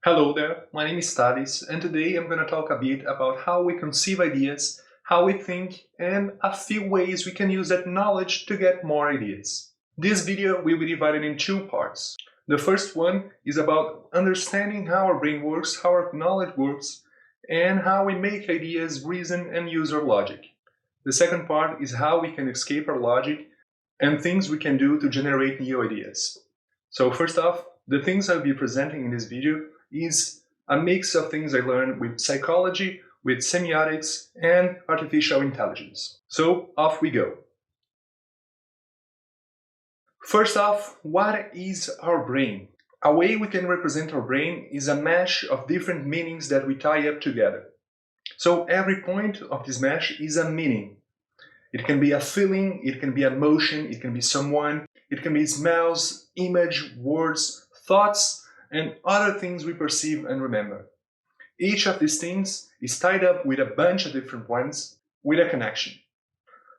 Hello there, my name is Tavis, and today I'm going to talk a bit about how we conceive ideas, how we think, and a few ways we can use that knowledge to get more ideas. This video will be divided in two parts. The first one is about understanding how our brain works, how our knowledge works, and how we make ideas, reason, and use our logic. The second part is how we can escape our logic and things we can do to generate new ideas. So first off, the things I'll be presenting in this video is a mix of things I learned with psychology, with semiotics, and artificial intelligence. So off we go. First off, what is our brain? A way we can represent our brain is a mesh of different meanings that we tie up together. So every point of this mesh is a meaning. It can be a feeling, it can be a motion, it can be someone, it can be smells, image, words, thoughts, and other things we perceive and remember. Each of these things is tied up with a bunch of different ones with a connection.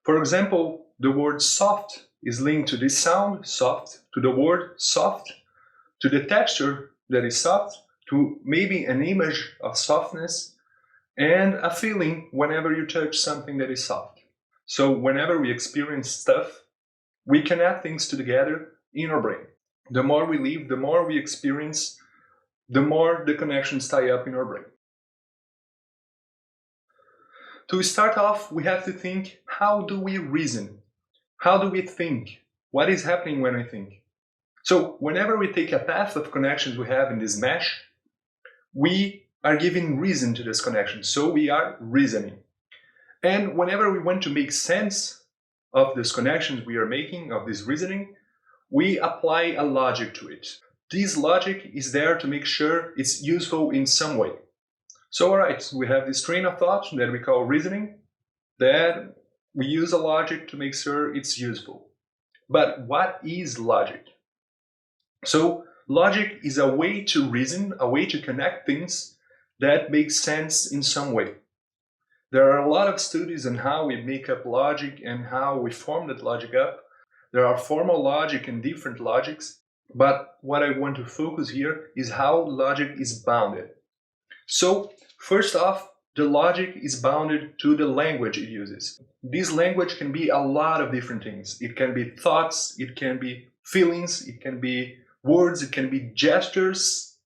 For example, the word soft is linked to this sound, soft, to the word soft, to the texture that is soft, to maybe an image of softness, and a feeling whenever you touch something that is soft. So whenever we experience stuff, we connect things together in our brain. The more we live, the more we experience, the more the connections tie up in our brain. To start off, we have to think, how do we reason? How do we think? What is happening when I think? So whenever we take a path of connections we have in this mesh, we are giving reason to this connection, so we are reasoning. And whenever we want to make sense of these connections we are making, of this reasoning, we apply a logic to it. This logic is there to make sure it's useful in some way. So alright, we have this train of thought that we call reasoning, that we use a logic to make sure it's useful. But what is logic? So logic is a way to reason, a way to connect things that make sense in some way. There are a lot of studies on how we make up logic and how we form that logic up. There are formal logic and different logics, but what I want to focus here is how logic is bounded. So, first off, the logic is bounded to the language it uses. This language can be a lot of different things. It can be thoughts, it can be feelings, it can be words, it can be gestures,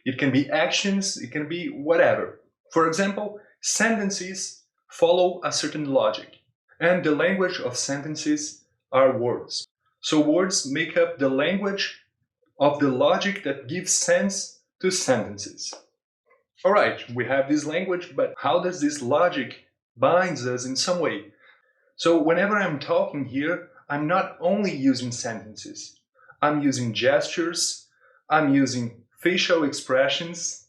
it can be actions, it can be whatever. For example, sentences follow a certain logic, and the language of sentences are words. So words make up the language of the logic that gives sense to sentences. Alright, we have this language, but how does this logic bind us in some way? So whenever I'm talking here, I'm not only using sentences. I'm using gestures, I'm using facial expressions,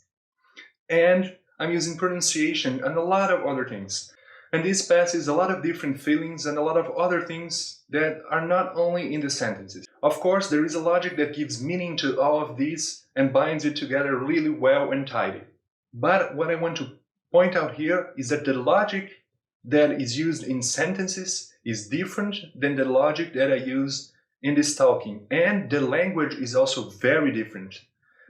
and I'm using pronunciation and a lot of other things. And this passes a lot of different feelings and a lot of other things that are not only in the sentences. Of course, there is a logic that gives meaning to all of these and binds it together really well and tidy. But what I want to point out here is that the logic that is used in sentences is different than the logic that I use in this talking. And the language is also very different,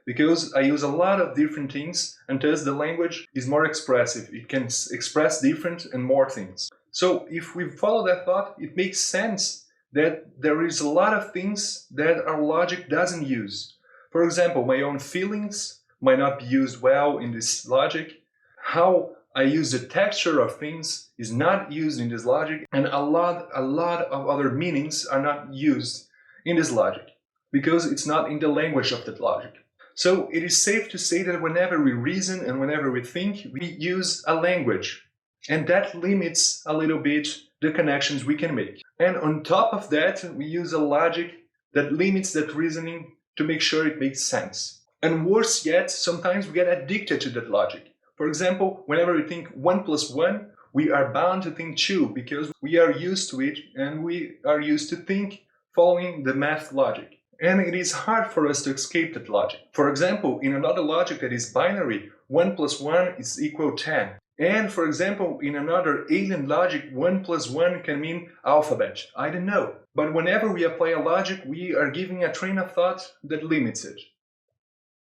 because I use a lot of different things, and thus the language is more expressive. It can express different and more things. So if we follow that thought, it makes sense that there is a lot of things that our logic doesn't use. For example, my own feelings might not be used well in this logic. How I use the texture of things is not used in this logic, and a lot of other meanings are not used in this logic, because it's not in the language of that logic. So it is safe to say that whenever we reason and whenever we think, we use a language, and that limits a little bit the connections we can make. And on top of that, we use a logic that limits that reasoning to make sure it makes sense. And worse yet, sometimes we get addicted to that logic. For example, whenever we think 1 plus 1, we are bound to think 2 because we are used to it and we are used to think following the math logic. And it is hard for us to escape that logic. For example, in another logic that is binary, 1 plus 1 is equal 10. And for example, in another alien logic, 1 plus 1 can mean alphabet. I don't know. But whenever we apply a logic, we are giving a train of thought that limits it.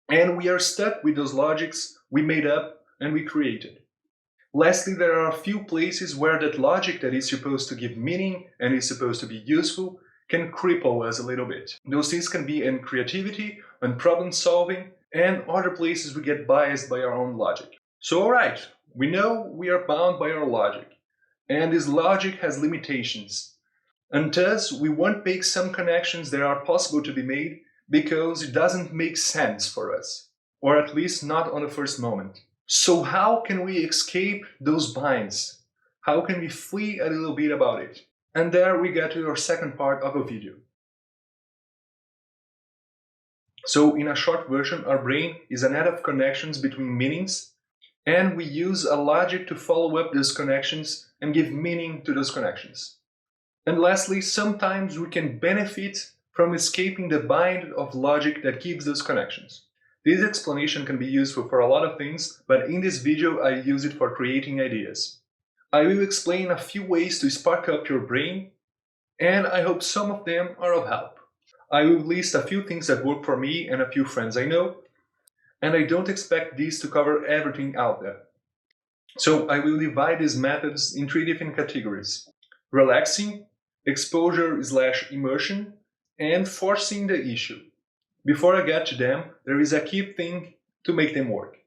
and we are stuck with those logics we made up and we created. Lastly, there are a few places where that logic that is supposed to give meaning and is supposed to be useful can cripple us a little bit. Those things can be in creativity, and problem solving, and other places we get biased by our own logic. So alright, we know we are bound by our logic, and this logic has limitations. And thus, we won't make some connections that are possible to be made because it doesn't make sense for us, or at least not on the first moment. So how can we escape those binds? How can we flee a little bit about it? And there we get to our second part of the video. So in a short version, our brain is a net of connections between meanings, and we use a logic to follow up those connections and give meaning to those connections. And lastly, sometimes we can benefit from escaping the bind of logic that gives those connections. This explanation can be useful for a lot of things, but in this video I use it for creating ideas. I will explain a few ways to spark up your brain, and I hope some of them are of help. I will list a few things that work for me and a few friends I know, and I don't expect these to cover everything out there. So I will divide these methods in 3 different categories: relaxing, exposure/immersion, and forcing the issue. Before I get to them, there is a key thing to make them work.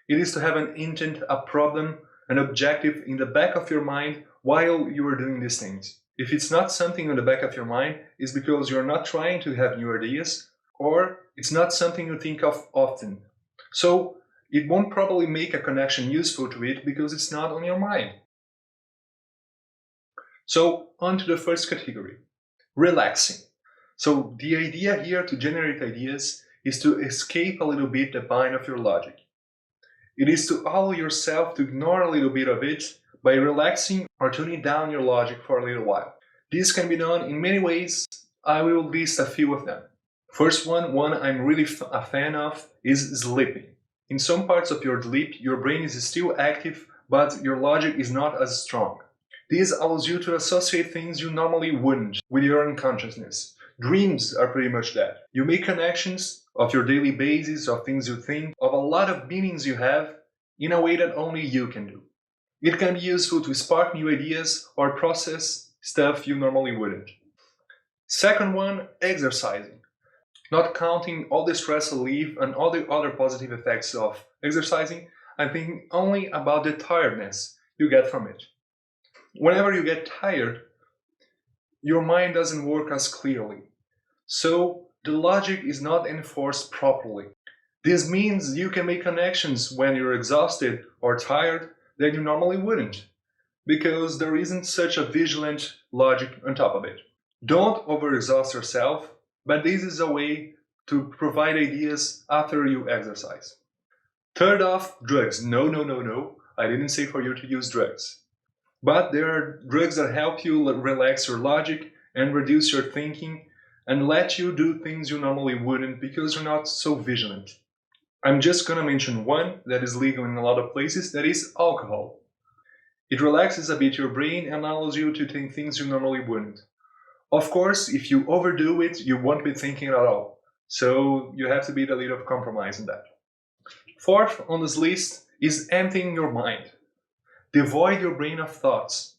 It is to have an intent, a problem, an objective in the back of your mind while you are doing these things. If it's not something on the back of your mind, it's because you're not trying to have new ideas, or it's not something you think of often. So it won't probably make a connection useful to it because it's not on your mind. So on to the first category, relaxing. So the idea here to generate ideas is to escape a little bit the bind of your logic. It is to allow yourself to ignore a little bit of it by relaxing or tuning down your logic for a little while. This can be done in many ways. I will list a few of them. First one I'm really a fan of is sleeping. In some parts of your sleep, your brain is still active, but your logic is not as strong. This allows you to associate things you normally wouldn't with your unconsciousness. Dreams are pretty much that. You make connections of your daily basis, of things you think, of a lot of meanings you have, in a way that only you can do. It can be useful to spark new ideas or process stuff you normally wouldn't. Second one, exercising. Not counting all the stress relief and all the other positive effects of exercising, I'm thinking only about the tiredness you get from it. Whenever you get tired, your mind doesn't work as clearly. So the logic is not enforced properly. This means you can make connections when you're exhausted or tired that you normally wouldn't, because there isn't such a vigilant logic on top of it. Don't overexhaust yourself, but this is a way to provide ideas after you exercise. Third off, drugs. No. I didn't say for you to use drugs. But there are drugs that help you relax your logic and reduce your thinking and let you do things you normally wouldn't because you're not so vigilant. I'm just gonna mention one that is legal in a lot of places, that is alcohol. It relaxes a bit your brain and allows you to think things you normally wouldn't. Of course, if you overdo it, you won't be thinking at all. So you have to be a little compromise in that. Fourth on this list is emptying your mind. Devoid your brain of thoughts.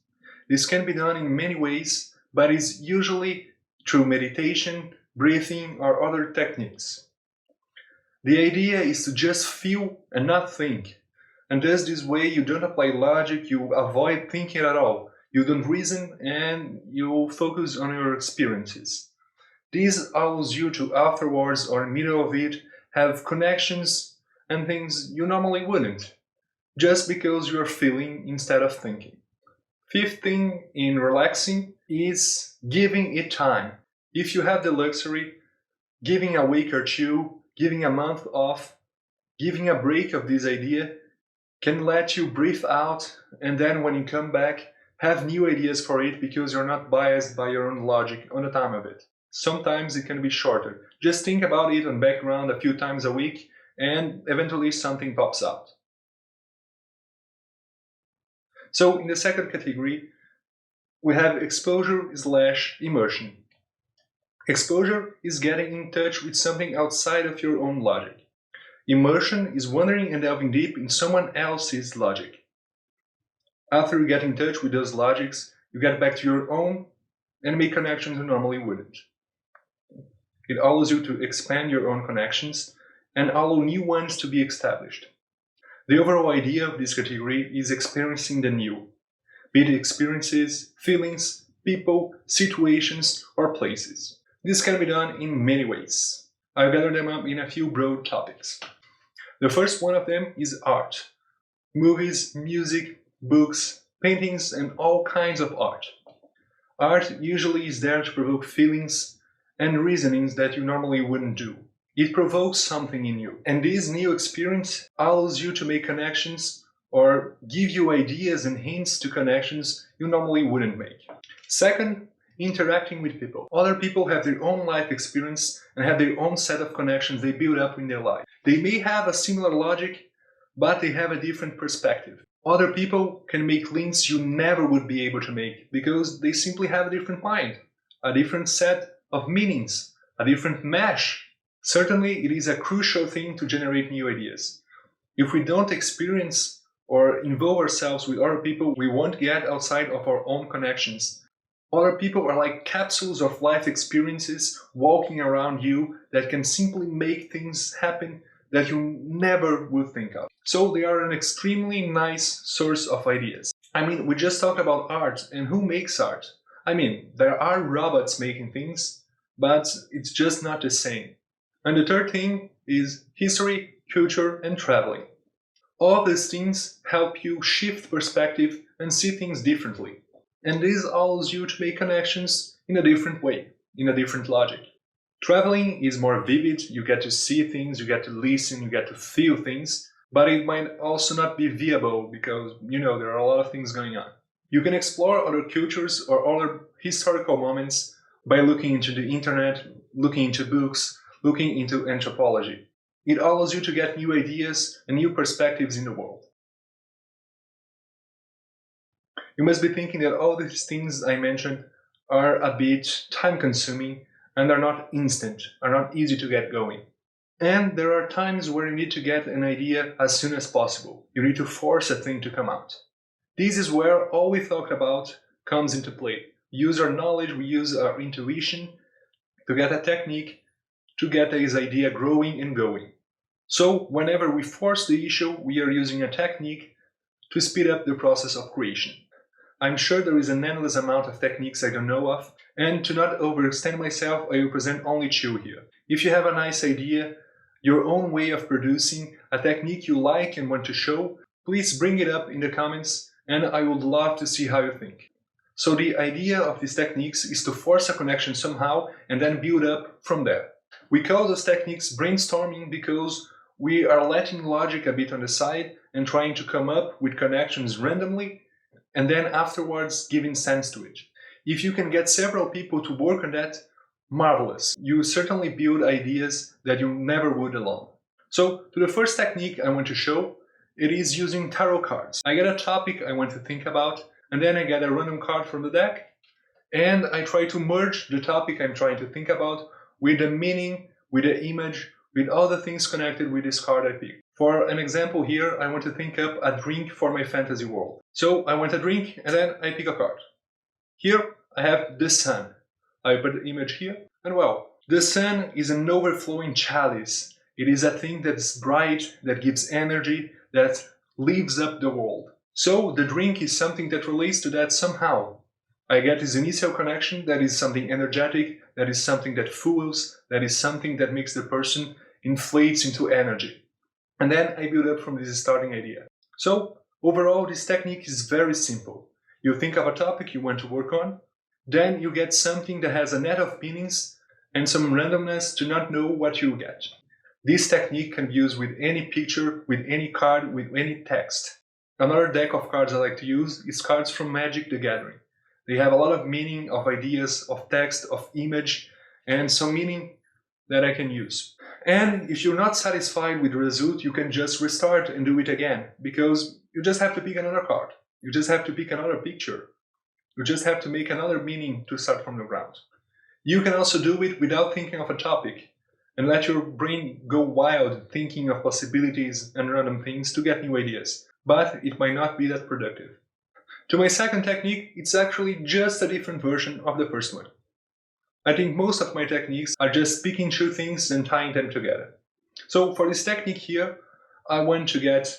This can be done in many ways, but is usually through meditation, breathing, or other techniques. The idea is to just feel and not think. And thus this way you don't apply logic, you avoid thinking at all. You don't reason and you focus on your experiences. This allows you to afterwards or in the middle of it have connections and things you normally wouldn't, just because you're feeling instead of thinking. Fifth thing in relaxing is giving it time. If you have the luxury, giving a week or two, giving a month off, giving a break of this idea can let you breathe out, and then when you come back, have new ideas for it because you're not biased by your own logic on the time of it. Sometimes it can be shorter. Just think about it on background a few times a week and eventually something pops out. So in the second category, we have exposure/immersion. Exposure is getting in touch with something outside of your own logic. Immersion is wandering and delving deep in someone else's logic. After you get in touch with those logics, you get back to your own and make connections you normally wouldn't. It allows you to expand your own connections and allow new ones to be established. The overall idea of this category is experiencing the new, be it experiences, feelings, people, situations, or places. This can be done in many ways. I've gathered them up in a few broad topics. The first one of them is art. Movies, music, books, paintings, and all kinds of art. Art usually is there to provoke feelings and reasonings that you normally wouldn't do. It provokes something in you, and this new experience allows you to make connections or give you ideas and hints to connections you normally wouldn't make. Second, interacting with people. Other people have their own life experience and have their own set of connections they build up in their life. They may have a similar logic, but they have a different perspective. Other people can make links you never would be able to make because they simply have a different mind, a different set of meanings, a different mesh. Certainly, it is a crucial thing to generate new ideas. If we don't experience or involve ourselves with other people, we won't get outside of our own connections. Other people are like capsules of life experiences walking around you that can simply make things happen that you never would think of. So they are an extremely nice source of ideas. I mean, we just talked about art, and who makes art? I mean, there are robots making things, but it's just not the same. And the third thing is history, culture, and traveling. All these things help you shift perspective and see things differently. And this allows you to make connections in a different way, in a different logic. Traveling is more vivid, you get to see things, you get to listen, you get to feel things, but it might also not be viable because, there are a lot of things going on. You can explore other cultures or other historical moments by looking into the internet, looking into books, looking into anthropology. It allows you to get new ideas and new perspectives in the world. You must be thinking that all these things I mentioned are a bit time-consuming and are not instant, are not easy to get going. And there are times where you need to get an idea as soon as possible. You need to force a thing to come out. This is where all we talked about comes into play. We use our knowledge, we use our intuition to get a technique to get this idea growing and going. So whenever we force the issue, we are using a technique to speed up the process of creation. I'm sure there is an endless amount of techniques I don't know of, and to not overextend myself, I will present only two here. If you have a nice idea, your own way of producing, a technique you like and want to show, please bring it up in the comments, and I would love to see how you think. So the idea of these techniques is to force a connection somehow and then build up from there. We call those techniques brainstorming because we are letting logic a bit on the side and trying to come up with connections randomly and then afterwards giving sense to it. If you can get several people to work on that, marvelous. You certainly build ideas that you never would alone. So to the first technique I want to show, it is using tarot cards. I get a topic I want to think about, and then I get a random card from the deck, and I try to merge the topic I'm trying to think about with the meaning, with the image, with all the things connected with this card I picked. For an example here, I want to think up a drink for my fantasy world. So I want a drink, and then I pick a card. Here I have the sun. I put the image here, and well, the sun is an overflowing chalice. It is a thing that's bright, that gives energy, that lifts up the world. So the drink is something that relates to that somehow. I get this initial connection that is something energetic, that is something that fuels, that is something that makes the person inflates into energy. And then I build up from this starting idea. So overall, this technique is very simple. You think of a topic you want to work on, then you get something that has a net of meanings and some randomness to not know what you get. This technique can be used with any picture, with any card, with any text. Another deck of cards I like to use is cards from Magic the Gathering. They have a lot of meaning, of ideas, of text, of image, and some meaning that I can use. And if you're not satisfied with the result, you can just restart and do it again, because you just have to pick another card. You just have to pick another picture. You just have to make another meaning to start from the ground. You can also do it without thinking of a topic. and let your brain go wild thinking of possibilities and random things to get new ideas, but it might not be that productive. To my second technique, it's actually just a different version of the first one. I think most of my techniques are just picking two things and tying them together. So for this technique here, I want to get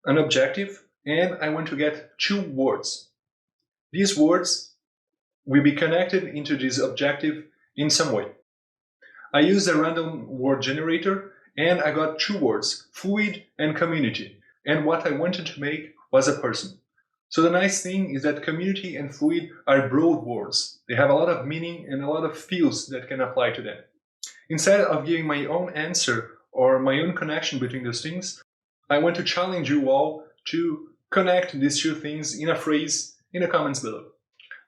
an objective and I want to get two words. These words will be connected into this objective in some way. I used a random word generator and I got two words, fluid and community. And what I wanted to make was a person. So the nice thing is that community and fluid are broad words. They have a lot of meaning and a lot of feels that can apply to them. Instead of giving my own answer or my own connection between those things, I want to challenge you all to connect these two things in a phrase in the comments below.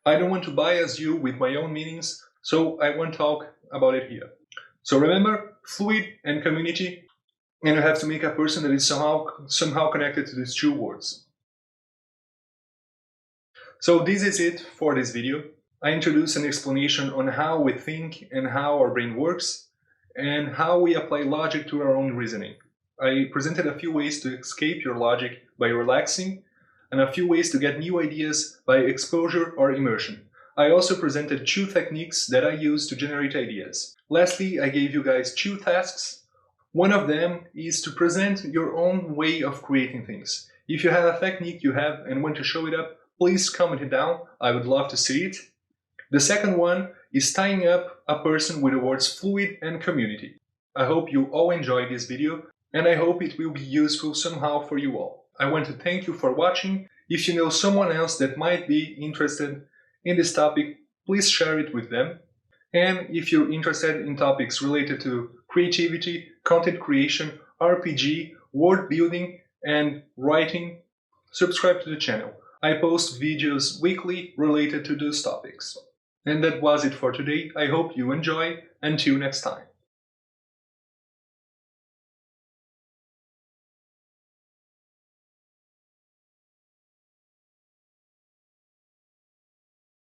I don't want to bias you with my own meanings, so I won't talk about it here. So remember, fluid and community, and you have to make a person that is somehow connected to these two words. So this is it for this video. I introduced an explanation on how we think and how our brain works, and how we apply logic to our own reasoning. I presented a few ways to escape your logic by relaxing, and a few ways to get new ideas by exposure or immersion. I also presented two techniques that I use to generate ideas. Lastly, I gave you guys two tasks. One of them is to present your own way of creating things. If you have a technique you have and want to show it up, please comment it down. I would love to see it. The second one is tying up a person with the words fluid and community. I hope you all enjoyed this video, and I hope it will be useful somehow for you all. I want to thank you for watching. If you know someone else that might be interested in this topic, please share it with them. And if you're interested in topics related to creativity, content creation, RPG, word building, and writing, subscribe to the channel. I post videos weekly related to those topics. And that was it for today. I hope you enjoy. Until next time.